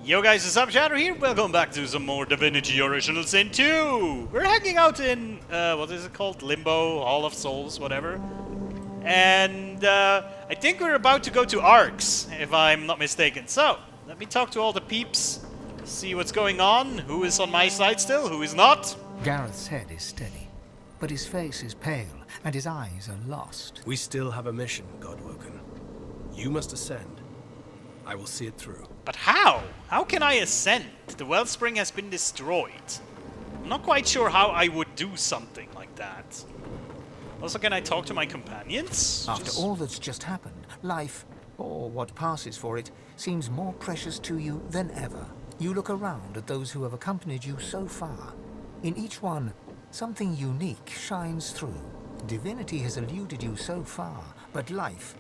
Yo guys, what's up? Shadow here. Welcome back to some more Divinity Original Sin 2. We're hanging out in, what is it called? Limbo, Hall of Souls, whatever. And I think we're about to go to Arx, if I'm not mistaken. So, let me talk to all the peeps, see what's going on, who is on my side still, who is not. Gareth's head is steady, but his face is pale and his eyes are lost. We still have a mission, Godwoken. You must ascend. I will see it through. But how? How can I ascend? The wellspring has been destroyed. I'm not quite sure how I would do something like that. Also, can I talk to my companions? After all that's just happened, life, or what passes for it, seems more precious to you than ever. You look around at those who have accompanied you so far. In each one, something unique shines through. Divinity has eluded you so far, but life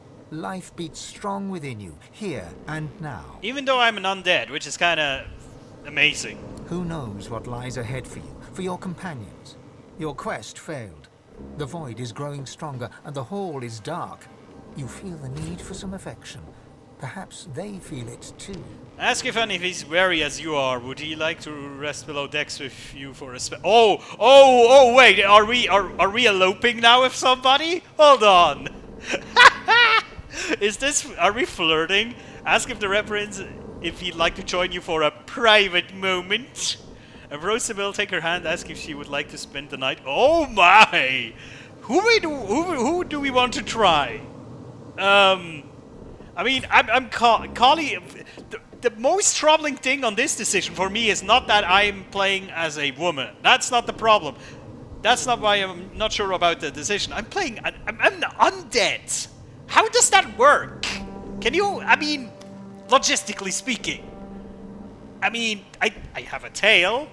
beats strong within you, here and now. Even though I'm an undead, which is kinda amazing. Who knows what lies ahead for you, for your companions? Your quest failed. The void is growing stronger, and the hall is dark. You feel the need for some affection. Perhaps they feel it too. Ask if he's wary as you are. Would he like to rest below decks with you for a Oh, wait, are we eloping now with somebody? Hold on. Are we flirting? Ask if the reference if he'd like to join you for a private moment. Approach Sybil, take her hand, ask if she would like to spend the night. Oh my! Who do we want to try? I mean, I'm calling the most troubling thing on this decision for me is not that I'm playing as a woman. That's not the problem. That's not why I'm not sure about the decision. I'm undead. How does that work? Can you, I mean, logistically speaking? I mean, I have a tail.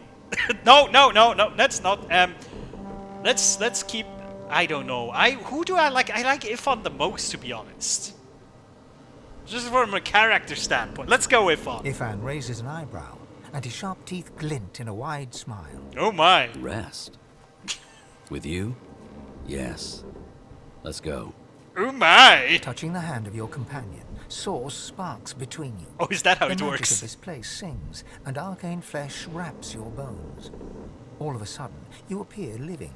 No, let's not, let's keep, I don't know. Who do I like? I like Ifan the most, to be honest. Just from a character standpoint. Let's go Ifan. Ifan raises an eyebrow, and his sharp teeth glint in a wide smile. Oh my. Rest? With you? Yes. Let's go. Oh my! Touching the hand of your companion, source sparks between you. Oh, is that how it the magic works? of this place sings, and arcane flesh wraps your bones. All of a sudden, you appear living.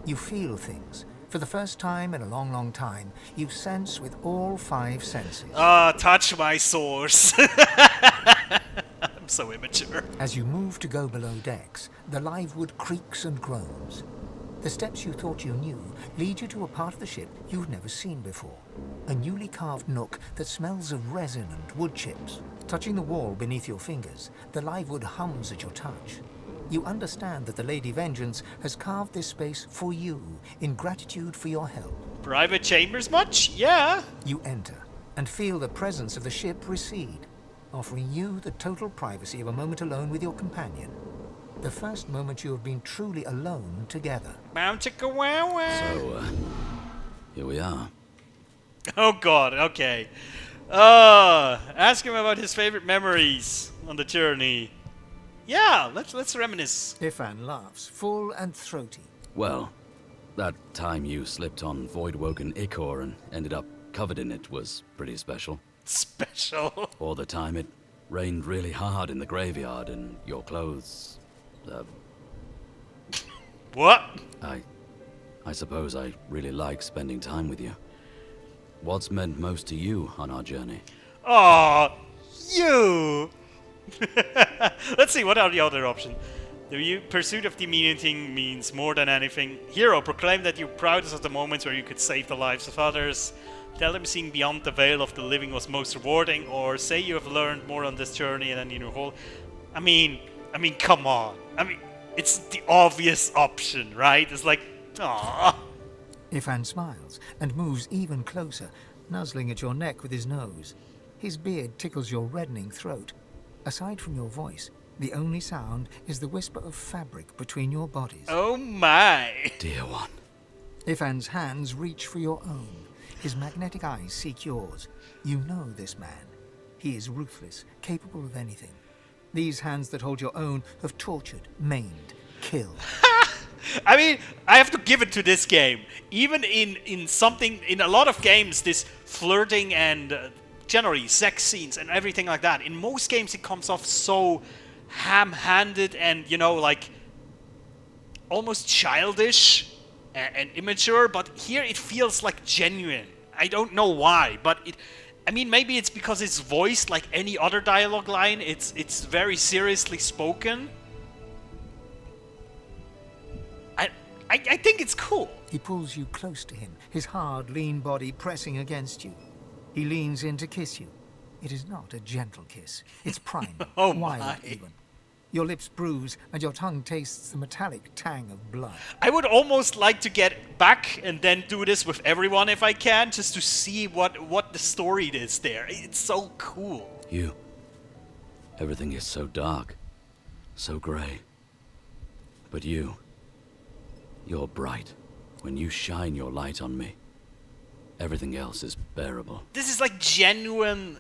You feel things. For the first time in a long, long time, you sense with all 5 senses. Touch my source. I'm so immature. As you move to go below decks, the live wood creaks and groans. The steps you thought you knew lead you to a part of the ship you've never seen before. A newly carved nook that smells of resin and wood chips. Touching the wall beneath your fingers, the live wood hums at your touch. You understand that the Lady Vengeance has carved this space for you in gratitude for your help. Private chambers much? Yeah. You enter and feel the presence of the ship recede, offering you the total privacy of a moment alone with your companion. The first moment you have been truly alone together. Bow chicka wow wow. So, here we are. Oh god, okay. Ask him about his favorite memories on the journey. Yeah, let's reminisce. Ifan laughs, full and throaty. Well, that time you slipped on void-woken ichor and ended up covered in it was pretty special. Special. Or the time it rained really hard in the graveyard and your clothes... What? I suppose I really like spending time with you. What's meant most to you on our journey? Aw, you. Let's see, what are the other options? The pursuit of divinity means more than anything. Hero, proclaim that you're proudest of the moments where you could save the lives of others. Tell them seeing beyond the veil of the living was most rewarding. Or say you have learned more on this journey than in your whole... I mean, come on. I mean, it's the obvious option, right? It's like, aww. Ifan smiles and moves even closer, nuzzling at your neck with his nose. His beard tickles your reddening throat. Aside from your voice, the only sound is the whisper of fabric between your bodies. Oh my. Dear one. Ifan's hands reach for your own. His magnetic eyes seek yours. You know this man. He is ruthless, capable of anything. These hands that hold your own have tortured, maimed, killed. I mean, I have to give it to this game. Even in a lot of games, this flirting and generally sex scenes and everything like that. In most games it comes off so ham-handed and, you know, like almost childish and immature, but here it feels like genuine. I don't know why, but I mean, maybe it's because it's voiced like any other dialogue line. It's very seriously spoken. I think it's cool. He pulls you close to him, his hard, lean body pressing against you. He leans in to kiss you. It is not a gentle kiss. It's primal, Oh wild my. even. Your lips bruise and your tongue tastes the metallic tang of blood. I would almost like to get back and then do this with everyone if I can, just to see what the story is there. It's so cool. You. Everything is so dark. So grey. But you're bright. When you shine your light on me, everything else is bearable. This is like genuine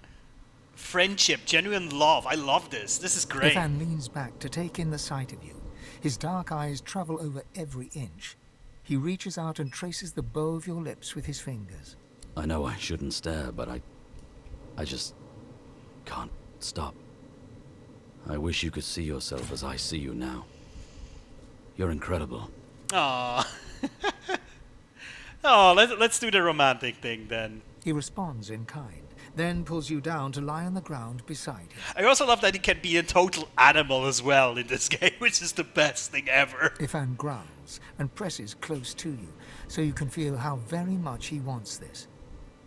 friendship, genuine love. I love this. This is great. Ivan leans back to take in the sight of you. His dark eyes travel over every inch. He reaches out and traces the bow of your lips with his fingers. I know I shouldn't stare, but I just can't stop. I wish you could see yourself as I see you now. You're incredible. Aww. Oh, let's do the romantic thing then. He responds in kind, then pulls you down to lie on the ground beside him. I also love that he can be a total animal as well in this game, which is the best thing ever. Ivan growls and presses close to you, so you can feel how very much he wants this.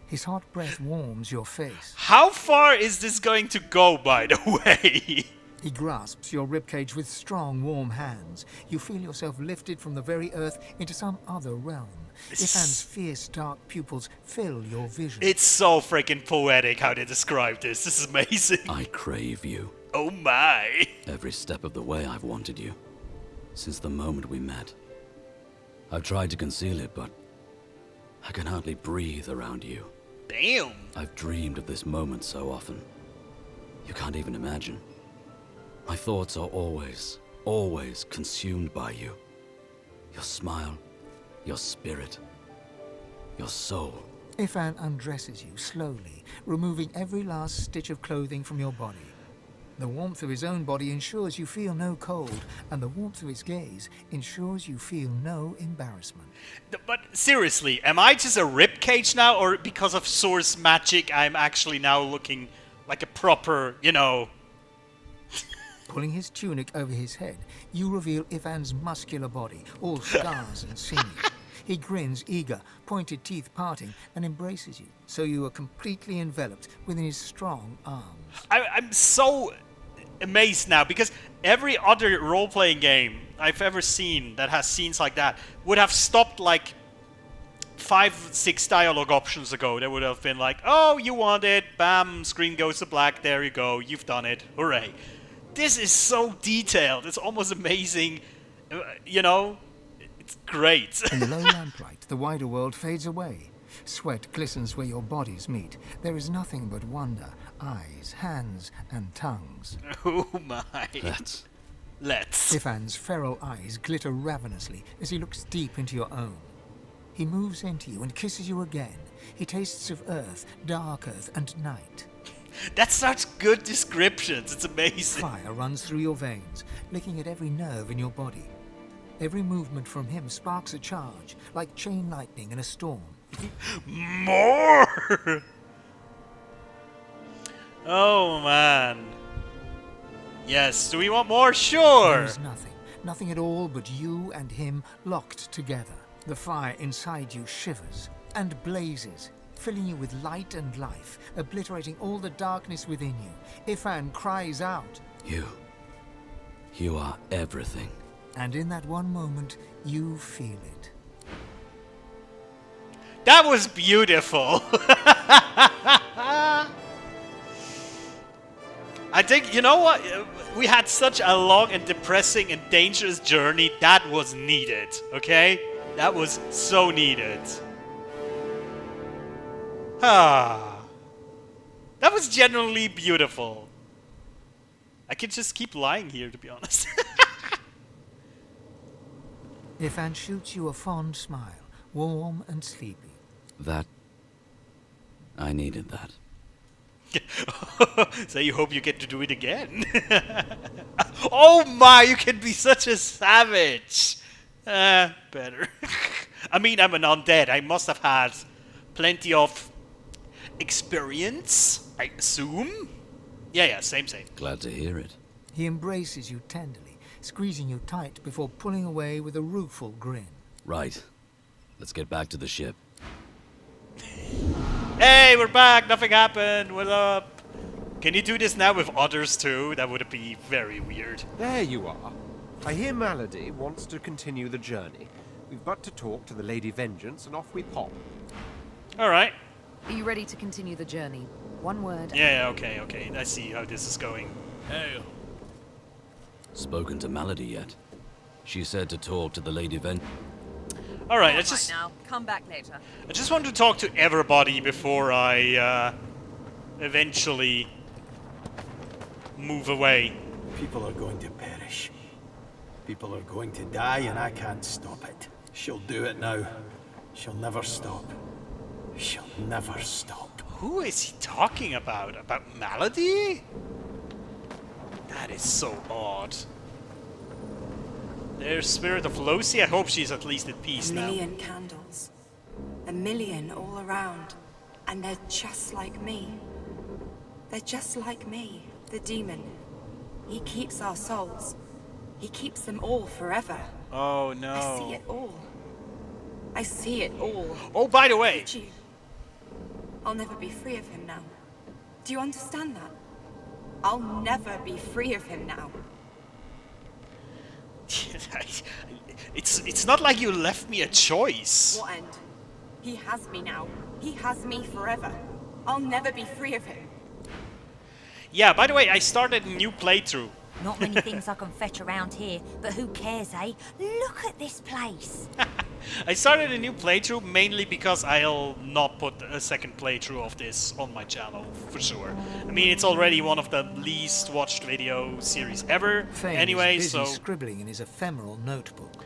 His hot breath warms your face. How far is this going to go, by the way? He grasps your ribcage with strong, warm hands. You feel yourself lifted from the very earth into some other realm. Ivan's fierce, dark pupils fill your vision. It's so freaking poetic how they describe this. This is amazing. I crave you. Oh my. Every step of the way I've wanted you. Since the moment we met. I've tried to conceal it, but I can hardly breathe around you. Damn. I've dreamed of this moment so often. You can't even imagine. My thoughts are always consumed by you. Your smile, your spirit, your soul. Ivan undresses you slowly, removing every last stitch of clothing from your body. The warmth of his own body ensures you feel no cold, and the warmth of his gaze ensures you feel no embarrassment. But seriously, am I just a ribcage now, or because of source magic I'm actually now looking like a proper, you know... Pulling his tunic over his head, you reveal Ivan's muscular body, all scars and sinew. He grins, eager, pointed teeth parting, and embraces you, so you are completely enveloped within his strong arms. I'm so amazed now, because every other role-playing game I've ever seen that has scenes like that would have stopped like 5-6 dialogue options ago. They would have been like, oh, you want it, bam, screen goes to black, there you go, you've done it, hooray. This is so detailed, it's almost amazing, you know, it's great. In the low lamplight, the wider world fades away. Sweat glistens where your bodies meet. There is nothing but wonder, eyes, hands, and tongues. Oh my. Let's. Ivan's feral eyes glitter ravenously as he looks deep into your own. He moves into you and kisses you again. He tastes of earth, dark earth, and night. That's such good descriptions, it's amazing. Fire runs through your veins, licking at every nerve in your body. Every movement from him sparks a charge, like chain lightning in a storm. More! Oh man. Yes, do we want more? Sure! There is nothing at all but you and him locked together. The fire inside you shivers and blazes, filling you with light and life, obliterating all the darkness within you. Ivan cries out. You are everything. And in that one moment, you feel it. That was beautiful. I think, you know what? We had such a long and depressing and dangerous journey. That was needed, okay? That was so needed. Ah. That was genuinely beautiful. I could just keep lying here, to be honest. Ivan shoots you a fond smile, warm and sleepy. That... I needed that. So you hope you get to do it again. Oh my, you can be such a savage. Better. I mean, I'm an undead. I must have had plenty of experience, I assume. Yeah, same. Glad to hear it. He embraces you tenderly, squeezing you tight before pulling away with a rueful grin. Right. Let's get back to the ship. Hey, we're back. Nothing happened. What up? Can you do this now with others too? That would be very weird. There you are. I hear Malady wants to continue the journey. We've but to talk to the Lady Vengeance and off we pop. Alright. Are you ready to continue the journey? One word. Yeah, okay. I see how this is going. Hail. Spoken to Malady yet? She said to talk to the Lady Alright, Right now. Come back later. I just want to talk to everybody before I eventually move away. People are going to perish. People are going to die, and I can't stop it. She'll do it now. She'll never stop. She'll never stop. Who is he talking about? About Malady? That is so odd. There's Spirit of Losi. I hope she's at least at peace now. 1,000,000 candles. 1,000,000 all around. And they're just like me. They're just like me, the demon. He keeps our souls. He keeps them all forever. Oh no. I see it all. I see it all. Oh, by the way. Don't you? I'll never be free of him now. Do you understand that? I'll never be free of him now. It's not like you left me a choice. What end? He has me now. He has me forever. I'll never be free of him. Yeah, by the way, I started a new playthrough. Not many things I can fetch around here, but who cares, eh? Look at this place. I started a new playthrough mainly because I'll not put a second playthrough of this on my channel, for sure. I mean, it's already one of the least watched video series ever, Fane anyway, is busy so... scribbling in his ephemeral notebook.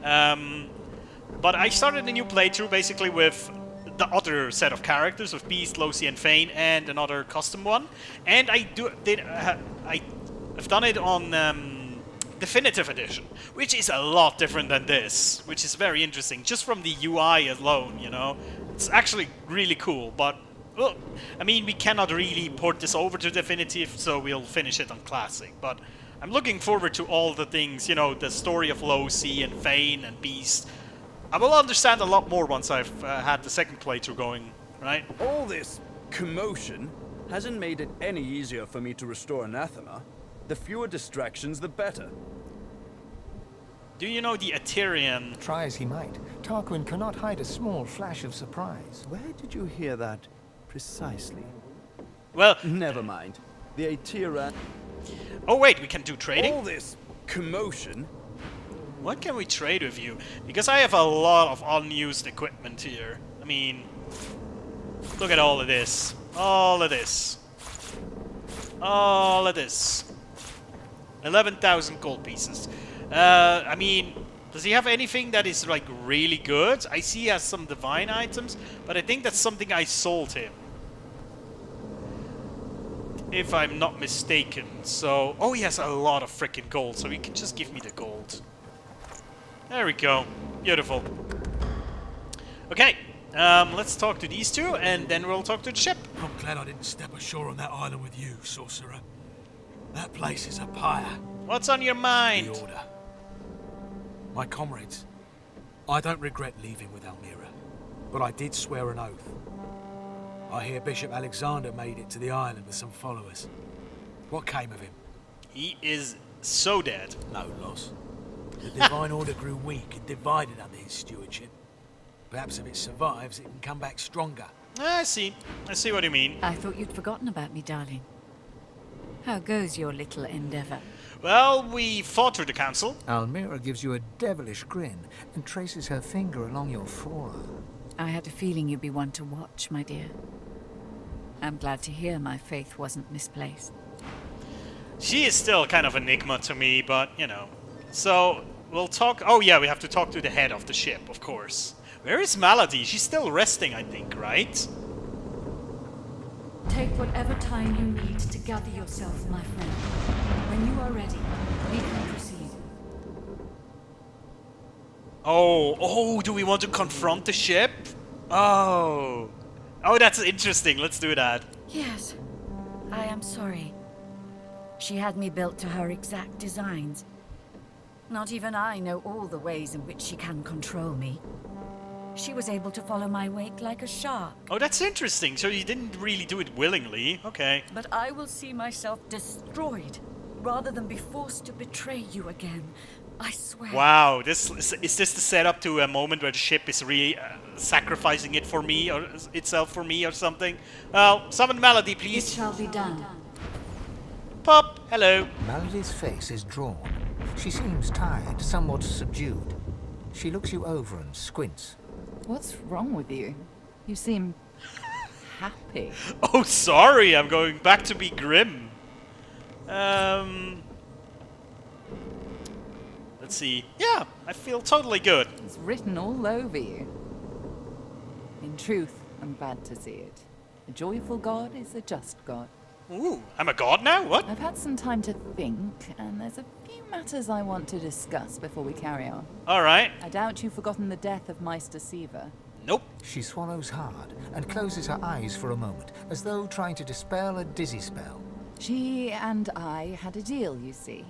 But I started a new playthrough basically with the other set of characters, with Beast, Losi, and Fane, and another custom one. And I've done it on Definitive Edition, which is a lot different than this, which is very interesting, just from the UI alone, you know. It's actually really cool, but, well, I mean, we cannot really port this over to Definitive, so we'll finish it on Classic, but I'm looking forward to all the things, you know, the story of Losi and Fane and Beast. I will understand a lot more once I've had the second playthrough going, right? All this commotion hasn't made it any easier for me to restore anathema. The fewer distractions, the better. Do you know the Ethereum? Try as he might, Tarquin cannot hide a small flash of surprise. Where did you hear that precisely? Well, Never mind. The Aetira... oh wait, we can do trading? All this commotion... What can we trade with you? Because I have a lot of unused equipment here. I mean, look at all of this. All of this. All of this. 11,000 gold pieces. I mean, does he have anything that is like really good? I see he has some divine items, but I think that's something I sold him. If I'm not mistaken. So, oh, he has a lot of freaking gold, so he can just give me the gold. There we go. Beautiful. Okay, let's talk to these two, and then we'll talk to the ship. I'm glad I didn't step ashore on that island with you, sorcerer. That place is a pyre. What's on your mind? The Order. My comrades. I don't regret leaving with Almira, but I did swear an oath. I hear Bishop Alexander made it to the island with some followers. What came of him? He is so dead. No loss. The Divine Order grew weak and divided under his stewardship. Perhaps if it survives, it can come back stronger. I see. I see what you mean. I thought you'd forgotten about me, darling. How goes your little endeavor? Well, we fought through the council. Almira gives you a devilish grin and traces her finger along your forearm. I had a feeling you'd be one to watch, my dear. I'm glad to hear my faith wasn't misplaced. She is still kind of an enigma to me, but, you know. So, we'll talk... Oh, yeah, we have to talk to the head of the ship, of course. Where is Malady? She's still resting, I think, right? Take whatever time you need to gather yourself, my friend. When you are ready, we can proceed. Oh, do we want to confront the ship? Oh, that's interesting. Let's do that. Yes, I am sorry. She had me built to her exact designs. Not even I know all the ways in which she can control me. She was able to follow my wake like a shark. Oh, that's interesting. So you didn't really do it willingly. Okay. But I will see myself destroyed rather than be forced to betray you again. I swear. Wow, is this the setup to a moment where the ship is sacrificing it for me or itself for me or something? Well, summon Melody, please. It shall be done. Pop, hello. Melody's face is drawn. She seems tired, somewhat subdued. She looks you over and squints. What's wrong with you? You seem happy. Oh, sorry, I'm going back to be grim. Let's see. Yeah, I feel totally good. It's written all over you. In truth, I'm glad to see it. A joyful God is a just God. Ooh, I'm a god now? What? I've had some time to think, and there's a few matters I want to discuss before we carry on. Alright. I doubt you've forgotten the death of Meister Siva. Nope. She swallows hard and closes her eyes for a moment, as though trying to dispel a dizzy spell. She and I had a deal, you see.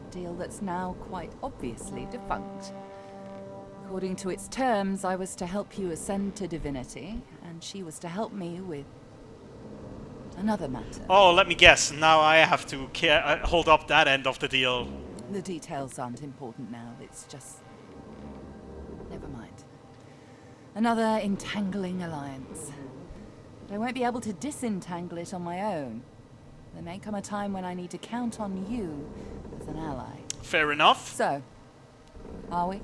A deal that's now quite obviously defunct. According to its terms, I was to help you ascend to divinity, and she was to help me with another matter. Oh, let me guess. Now I have to hold up that end of the deal. The details aren't important now. It's just... never mind. Another entangling alliance. But I won't be able to disentangle it on my own. There may come a time when I need to count on you as an ally. Fair enough. So, are we?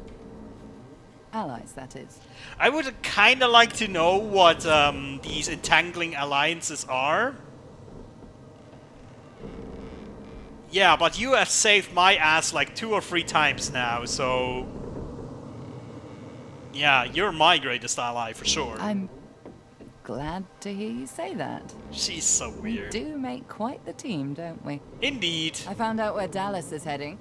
Allies, that is. I would kind of like to know what these entangling alliances are. Yeah, but you have saved my ass like 2 or 3 times now, so... Yeah, you're my greatest ally for sure. I'm glad to hear you say that. She's so weird. We do make quite the team, don't we? Indeed. I found out where Dallis is heading.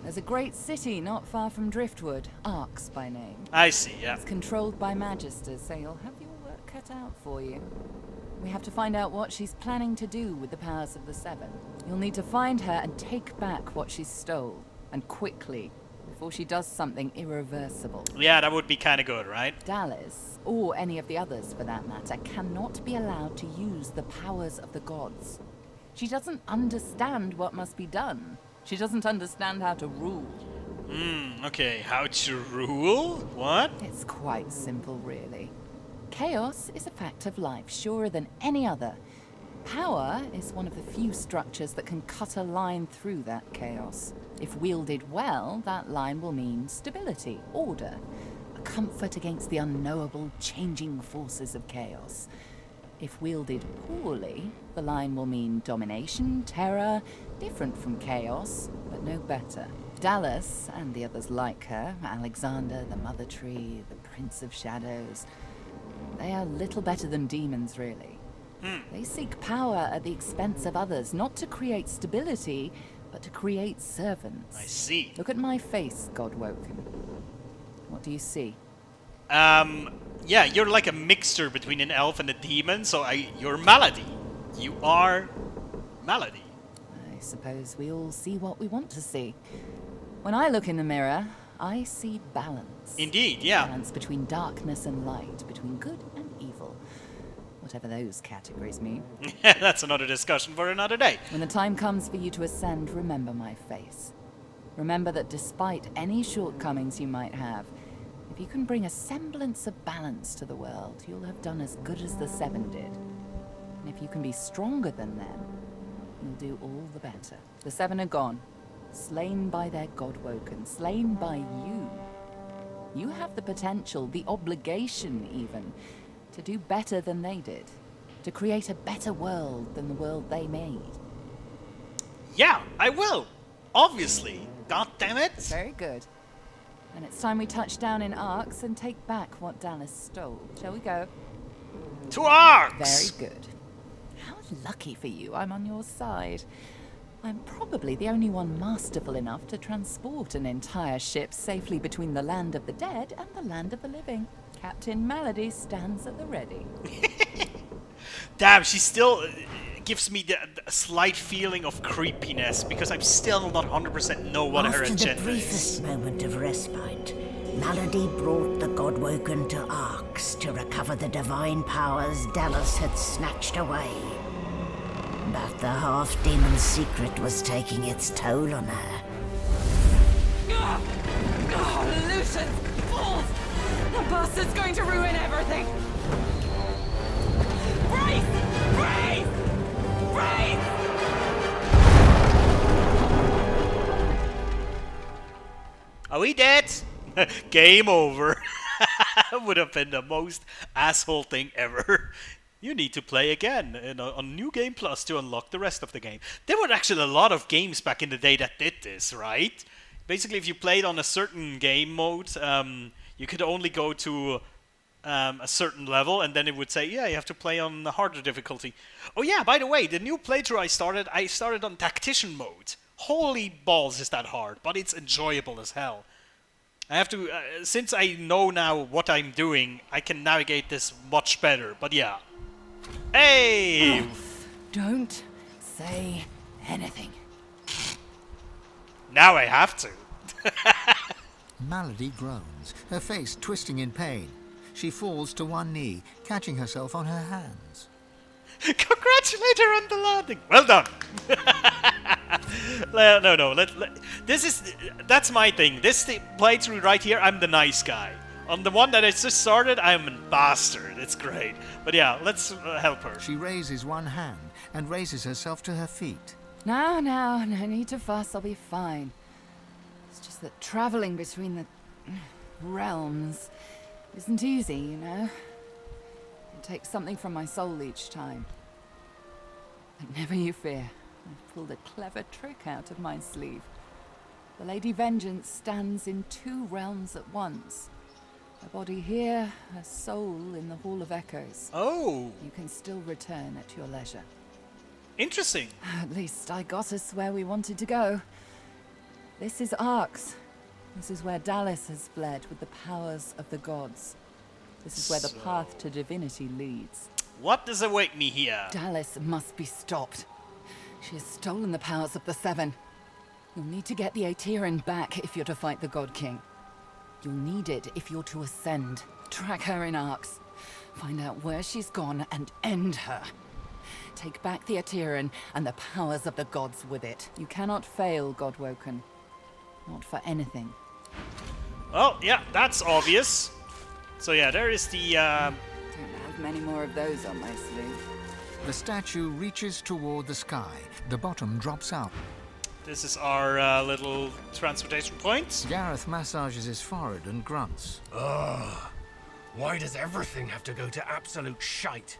There's a great city not far from Driftwood, Arx by name. I see, yeah. It's controlled by Magisters, so you'll have your work cut out for you. We have to find out what she's planning to do with the powers of the Seven. You'll need to find her and take back what she stole, and quickly, before she does something irreversible. Yeah, that would be kind of good, right? Dallis, or any of the others for that matter, cannot be allowed to use the powers of the gods. She doesn't understand what must be done. She doesn't understand how to rule. Okay, how to rule? What? It's quite simple, really. Chaos is a fact of life, surer than any other. Power is one of the few structures that can cut a line through that chaos. If wielded well, that line will mean stability, order, a comfort against the unknowable, changing forces of chaos. If wielded poorly, the line will mean domination, terror, different from chaos, but no better. Dallis, and the others like her, Alexander, the Mother Tree, the Prince of Shadows, they are little better than demons, really. They seek power at the expense of others, not to create stability, but to create servants. I see. Look at my face, Godwoken. What do you see? Yeah, you're like a mixture between an elf and a demon, so you're Melody. You are Melody. I suppose we all see what we want to see. When I look in the mirror, I see balance. Indeed, yeah. Balance between darkness and light, between good and evil. Whatever those categories mean. That's another discussion for another day. When the time comes for you to ascend, remember my face. Remember that despite any shortcomings you might have, if you can bring a semblance of balance to the world, you'll have done as good as the Seven did. And if you can be stronger than them, you'll do all the better. The Seven are gone, slain by their Godwoken, slain by you. You have the potential, the obligation even, to do better than they did. To create a better world than the world they made. Yeah, I will. Obviously. God damn it. Very good. And it's time we touch down in Arx and take back what Dallis stole. Shall we go? To Arx! Very good. How Lucky for you, I'm on your side. I'm probably the only one masterful enough to transport an entire ship safely between the land of the dead and the land of the living. Captain Malady stands at the ready. Damn, she still gives me the slight feeling of creepiness because I'm still not 100% know what her agenda After the briefest moment of respite, Malady brought the Godwoken to Arx to recover the divine powers Dallis had snatched away. But the half-demon's secret was taking its toll on her. Lucian! Fools! The bastard's going to ruin everything! Brace! Brace! Brace! Are we dead? Game over. Would have been the most asshole thing ever. You need to play again on New Game Plus to unlock the rest of the game. There were actually a lot of games back in the day that did this, right? Basically, if you played on a certain game mode, you could only go to a certain level, and then it would say, yeah, you have to play on the harder difficulty. Oh yeah, by the way, the new playthrough I started on tactician mode. Holy balls, is that hard, but it's enjoyable as hell. I have to, since I know now what I'm doing, I can navigate this much better, but yeah. Hey! Don't say anything. Now I have to. Malady groans, her face twisting in pain. She falls to one knee, catching herself on her hands. Congratulate her on the landing. Well done. No. That's my thing. This playthrough right here, I'm the nice guy. On the one that I just started, I'm a bastard. It's great. But yeah, let's help her. She raises one hand and raises herself to her feet. No need to fuss, I'll be fine. It's just that traveling between the realms isn't easy, you know? It takes something from my soul each time. But never you fear, I've pulled a clever trick out of my sleeve. The Lady Vengeance stands in 2 realms at once. Her body here, her soul in the Hall of Echoes. Oh! You can still return at your leisure. Interesting. At least I got us where we wanted to go. This is Arx. This is where Dallis has fled with the powers of the gods. This is where the path to divinity leads. What does await me here? Dallis must be stopped. She has stolen the powers of the Seven. You'll need to get the ohter back if you're to fight the God King. You'll need it if you're to ascend. Track her in Arx. Find out where she's gone and end her. Take back the ohter and the powers of the gods with it. You cannot fail, Godwoken. Not for anything. Well, yeah, that's obvious. So yeah, there is the... Don't have many more of those on my sleeve. The statue reaches toward the sky. The bottom drops out. This is our little transportation point. Gareth massages his forehead and grunts. Ugh. Why does everything have to go to absolute shite?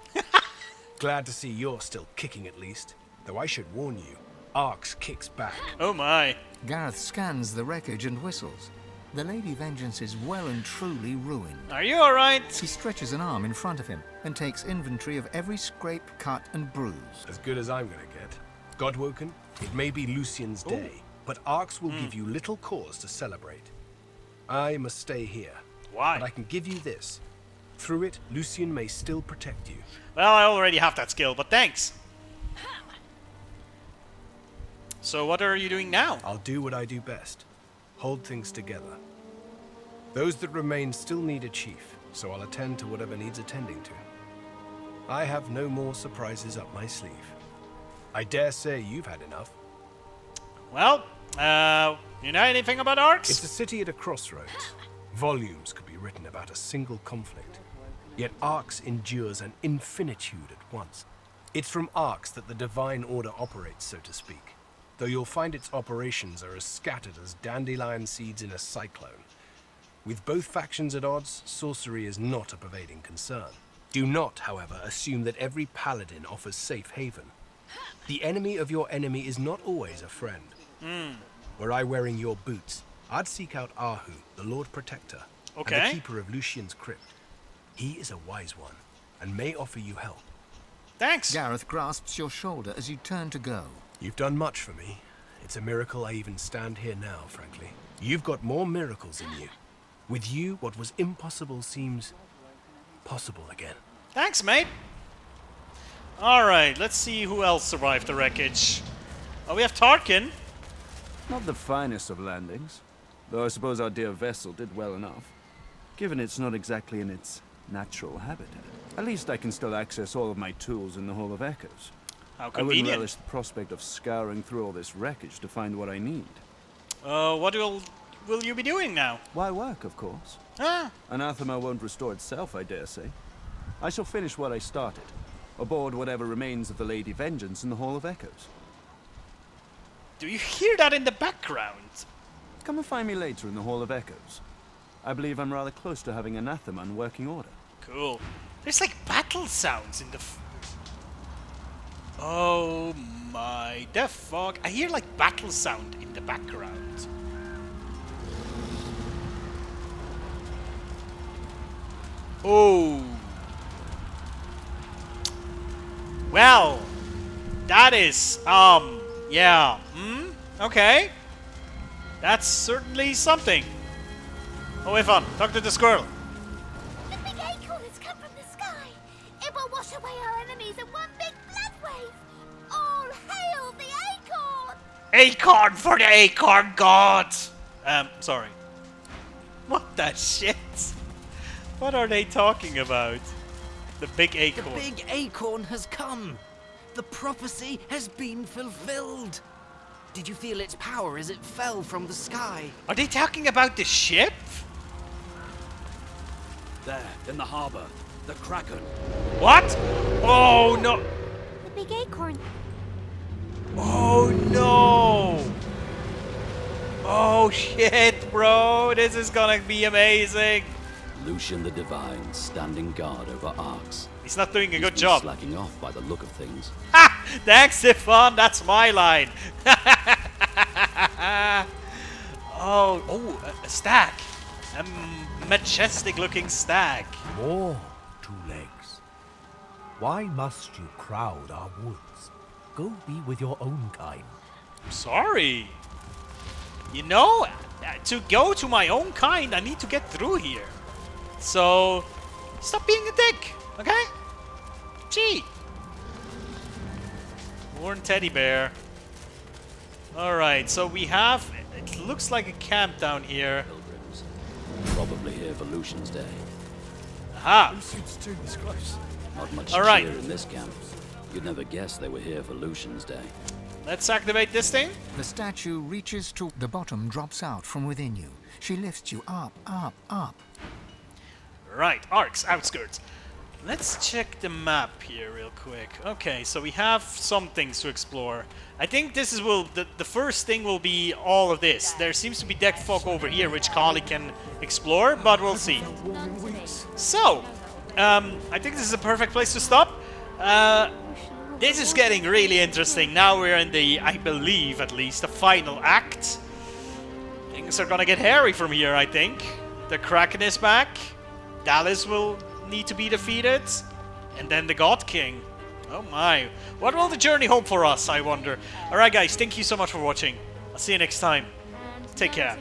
Glad to see you're still kicking at least. Though I should warn you, Arx kicks back. Oh my. Gareth scans the wreckage and whistles. The Lady Vengeance is well and truly ruined. Are you alright? He stretches an arm in front of him and takes inventory of every scrape, cut, and bruise. As good as I'm gonna get. Godwoken, it may be Lucian's day, but Arx will give you little cause to celebrate. I must stay here. Why? But I can give you this. Through it, Lucian may still protect you. Well, I already have that skill, but thanks. So what are you doing now? I'll do what I do best. Hold things together. Those that remain still need a chief, so I'll attend to whatever needs attending to. I have no more surprises up my sleeve. I dare say you've had enough. Well, you know anything about Arx? It's a city at a crossroads. Volumes could be written about a single conflict. Yet Arx endures an infinitude at once. It's from Arx that the Divine Order operates, so to speak. Though you'll find its operations are as scattered as dandelion seeds in a cyclone. With both factions at odds, sorcery is not a pervading concern. Do not, however, assume that every paladin offers safe haven. The enemy of your enemy is not always a friend. Were I wearing your boots, I'd seek out Ahu, the Lord Protector, and the keeper of Lucian's crypt. He is a wise one, and may offer you help. Thanks. Gareth grasps your shoulder as you turn to go. You've done much for me. It's a miracle I even stand here now, frankly. You've got more miracles in you. With you, what was impossible seems possible again. Thanks, mate. Alright, let's see who else survived the wreckage. Oh, we have Tarkin. Not the finest of landings, though I suppose our dear vessel did well enough. Given it's not exactly in its natural habitat. At least I can still access all of my tools in the Hall of Echoes. How I wouldn't convenient. relish the prospect of scouring through all this wreckage to find what I need. What will you be doing now? Why work, of course. Ah. Anathema won't restore itself, I dare say. I shall finish what I started, aboard whatever remains of the Lady Vengeance in the Hall of Echoes. Do you hear that in the background? Come and find me later in the Hall of Echoes. I believe I'm rather close to having Anathema in working order. Cool. There's like battle sounds in the... Oh my... The fog. I hear like battle sound in the background. Oh. Well. That is, yeah. Okay. That's certainly something. Oh, Evan, talk to the squirrel. The big acorn has come from the sky. It will wash away our enemies in one big blood wave. All hail the acorn! Acorn for the acorn god! Sorry. What the shit? What are they talking about? The big acorn. The big acorn has come. The prophecy has been fulfilled. Did you feel its power as it fell from the sky? Are they talking about the ship? There, in the harbor. The Kraken. What? Oh no! The big acorn. Oh no! Oh shit, bro! This is gonna be amazing! Lucian the Divine, standing guard over Arx. He's not doing a good He's job. slacking off by the look of things. Ha! Thanks, Stefan. That's my line. Oh, a stag. A majestic-looking stag. More two legs. Why must you crowd our woods? Go be with your own kind. I'm sorry. You know, to go to my own kind, I need to get through here. So, stop being a dick, okay? Gee. Worn teddy bear. Alright, so we have... It looks like a camp down here. Pilgrims. Probably here for Lucian's Day. Aha! Lucian's tomb is close. Not much All right. cheer in this camp. You'd never guess they were here for Lucian's Day. Let's activate this thing. The statue reaches to the bottom, drops out from within you. She lifts you up, up, up. Right, Arx, outskirts. Let's check the map here real quick. Okay, so we have some things to explore. I think this is the first thing will be all of this. There seems to be deck fog over here, which Kali can explore, but we'll see. So, I think this is a perfect place to stop. This is getting really interesting. Now we're in the, I believe at least, the final act. Things are gonna get hairy from here, I think. The Kraken is back. Dallis will need to be defeated. And then the God King. Oh my. What will the journey hold for us, I wonder? Alright guys, thank you so much for watching. I'll see you next time. Take care.